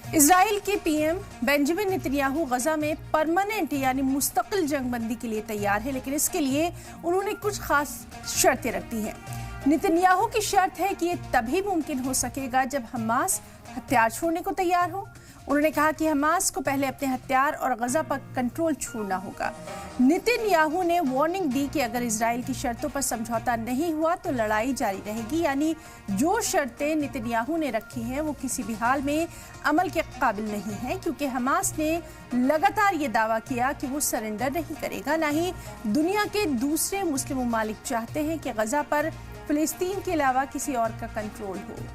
Israel के PM Benjamin Netanyahu गजा में permanent यानी मुस्तकिल जंगबंदी के लिए तैयार है, लेकिन इसके लिए उन्होंने कुछ खास शर्तें रख दी हैं। नेतन्याहू की शर्त है कि ये तभी मुमकिन हो सकेगा जब हमास हथियार छोड़ने को तैयार हो। उन्होंने कहा कि हमास को पहले अपने हथियार और गजा पर कंट्रोल छोड़ना होगा। नेतन्याहू ने वार्निंग दी कि अगर इजराइल की शर्तों पर समझौता नहीं हुआ तो लड़ाई जारी रहेगी, यानी जो शर्तें नेतन्याहू ने रखी हैं वो किसी भी हाल में अमल के काबिल नहीं है, क्योंकि हमास ने लगातार ये दावा किया कि वो सरेंडर नहीं करेगा। ना ही दुनिया के दूसरे मुस्लिम ममालिक चाहते हैं कि गजा पर फिलिस्तीन के अलावा किसी और का कंट्रोल हो।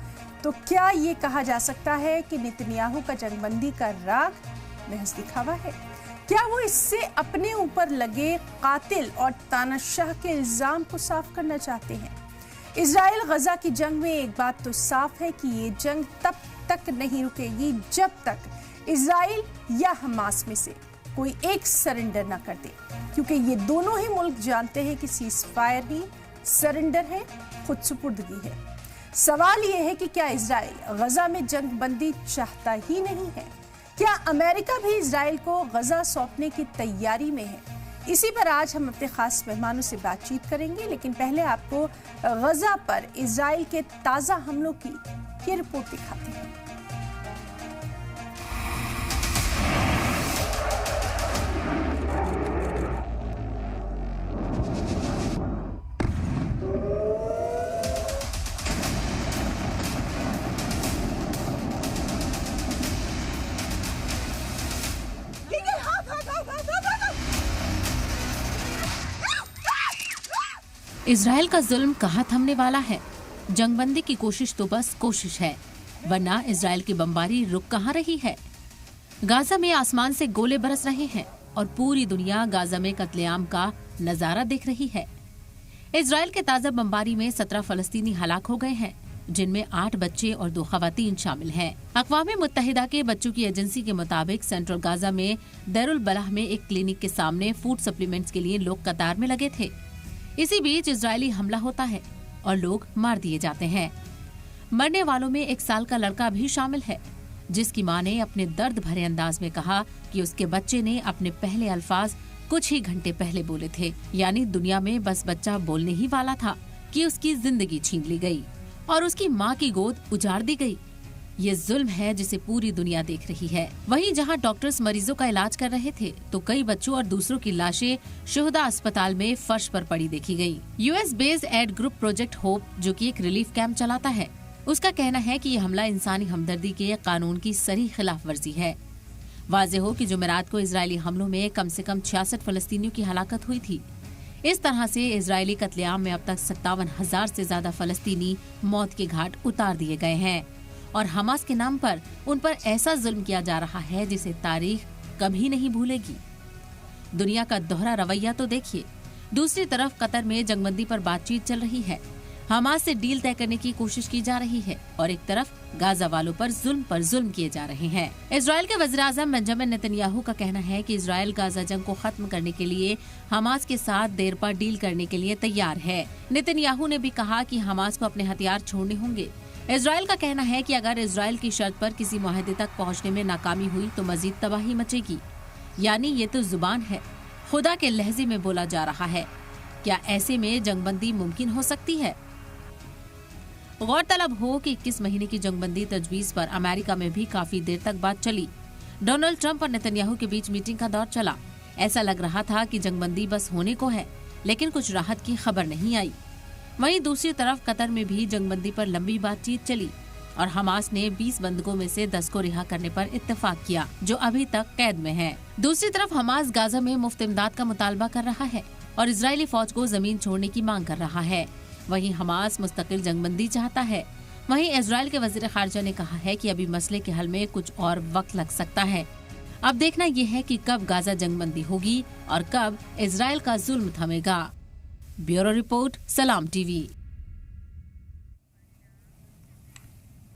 तो क्या ये कहा जा सकता है कि नेतन्याहू का जंगबंदी का राग महज दिखावा है? क्या वो इससे अपने ऊपर लगे कातिल और तानाशाह के इल्जाम को साफ करना चाहते हैं? इजराइल गजा की जंग में एक बात तो साफ है कि ये जंग तब तक नहीं रुकेगी जब तक इजराइल या हमास में से कोई एक सरेंडर ना कर दे, क्योंकि ये दोनों ही मुल्क जानते हैं कि सीज फायर ही सरेंडर है, खुद सुपुर्दगी है। सवाल यह है कि क्या इजराइल गजा में जंगबंदी चाहता ही नहीं है? क्या अमेरिका भी इजराइल को गजा सौंपने की तैयारी में है? इसी पर आज हम अपने खास मेहमानों से बातचीत करेंगे, लेकिन पहले आपको गजा पर इजराइल के ताजा हमलों की ये रिपोर्ट दिखाते हैं। इजराइल का जुल्म कहाँ थमने वाला है? जंगबंदी की कोशिश तो बस कोशिश है, वरना इजराइल की बमबारी रुक कहाँ रही है? गाजा में आसमान से गोले बरस रहे हैं और पूरी दुनिया गाजा में कत्लेआम का नजारा देख रही है। इजराइल के ताजा बमबारी में 17 फलस्तीनी हलाक हो गए हैं, जिनमें 8 बच्चे और 2 खवातीन शामिल हैं। अक़वाम मुत्तहिदा के बच्चों की एजेंसी के मुताबिक सेंट्रल गाजा में देरुल बलाह में एक क्लिनिक के सामने फूड सप्लीमेंट्स के लिए लोग कतार में लगे थे। इसी बीच इजरायली हमला होता है और लोग मार दिए जाते हैं। मरने वालों में 1 साल का लड़का भी शामिल है, जिसकी मां ने अपने दर्द भरे अंदाज में कहा कि उसके बच्चे ने अपने पहले अल्फाज कुछ ही घंटे पहले बोले थे, यानी दुनिया में बस बच्चा बोलने ही वाला था कि उसकी जिंदगी छीन ली गई और उसकी मां की गोद उजाड़ दी गई। ये जुल्म है जिसे पूरी दुनिया देख रही है। वहीं जहां डॉक्टर्स मरीजों का इलाज कर रहे थे, तो कई बच्चों और दूसरों की लाशें शुहदा अस्पताल में फर्श पर पड़ी देखी गई। US based ad group project hope, जो कि एक रिलीफ कैंप चलाता है, उसका कहना है कि ये हमला इंसानी हमदर्दी के कानून की सरी खिलाफ वर्जी है। वाज़ेह हो कि जुमेरात को इजरायली हमलों में कम से कम 66 फलस्तीनियों की हलाकत हुई थी। इस तरह से इजरायली कत्लेआम में अब तक 57,000 से ज्यादा फलस्तीनी मौत के घाट उतार दिए गए हैं और हमास के नाम पर उन पर ऐसा जुल्म किया जा रहा है जिसे तारीख कभी नहीं भूलेगी। दुनिया का दोहरा रवैया तो देखिए। दूसरी तरफ कतर में जंगबंदी पर बातचीत चल रही है, हमास से डील तय करने की कोशिश की जा रही है और एक तरफ गाजा वालों पर जुल्म किए जा रहे हैं। इजराइल के वज़ीर-ए-आज़म बेंजामिन नेतन्याहू का कहना है कि इजराइल गाजा जंग को खत्म करने के लिए हमास के साथ देर पर डील करने के लिए तैयार है। नेतन्याहू ने भी कहा कि हमास को अपने हथियार छोड़ने होंगे। इजराइल का कहना है कि अगर इजराइल की शर्त पर किसी मुआहदे तक पहुंचने में नाकामी हुई तो मजीद तबाही मचेगी। यानी ये तो जुबान है, खुदा के लहजे में बोला जा रहा है। क्या ऐसे में जंगबंदी मुमकिन हो सकती है? गौरतलब हो कि 21 महीने की जंगबंदी तजवीज पर अमेरिका में भी काफी देर तक बात चली। डोनाल्ड ट्रंप और नेतन्याहू के बीच मीटिंग का दौर चला। ऐसा लग रहा था कि जंगबंदी बस होने को है, लेकिन कुछ राहत की खबर नहीं आई। वहीं दूसरी तरफ कतर में भी जंगबंदी पर लंबी बातचीत चली और हमास ने 20 बंधकों में से 10 को रिहा करने पर इत्तेफाक किया, जो अभी तक कैद में हैं। दूसरी तरफ हमास गाजा में मुफ्त इमदाद का मुतालबा कर रहा है और इजरायली फौज को जमीन छोड़ने की मांग कर रहा है। वहीं हमास मुस्तकिल जंगबंदी चाहता है। वहीं इजरायल के वजीर खारजा ने कहा है कि अभी मसले के हल में कुछ और वक्त लग सकता है। अब देखना ये है कि कब गाजा जंगबंदी होगी और कब इजरायल का जुल्म थमेगा। ब्यूरो रिपोर्ट, सलाम टीवी।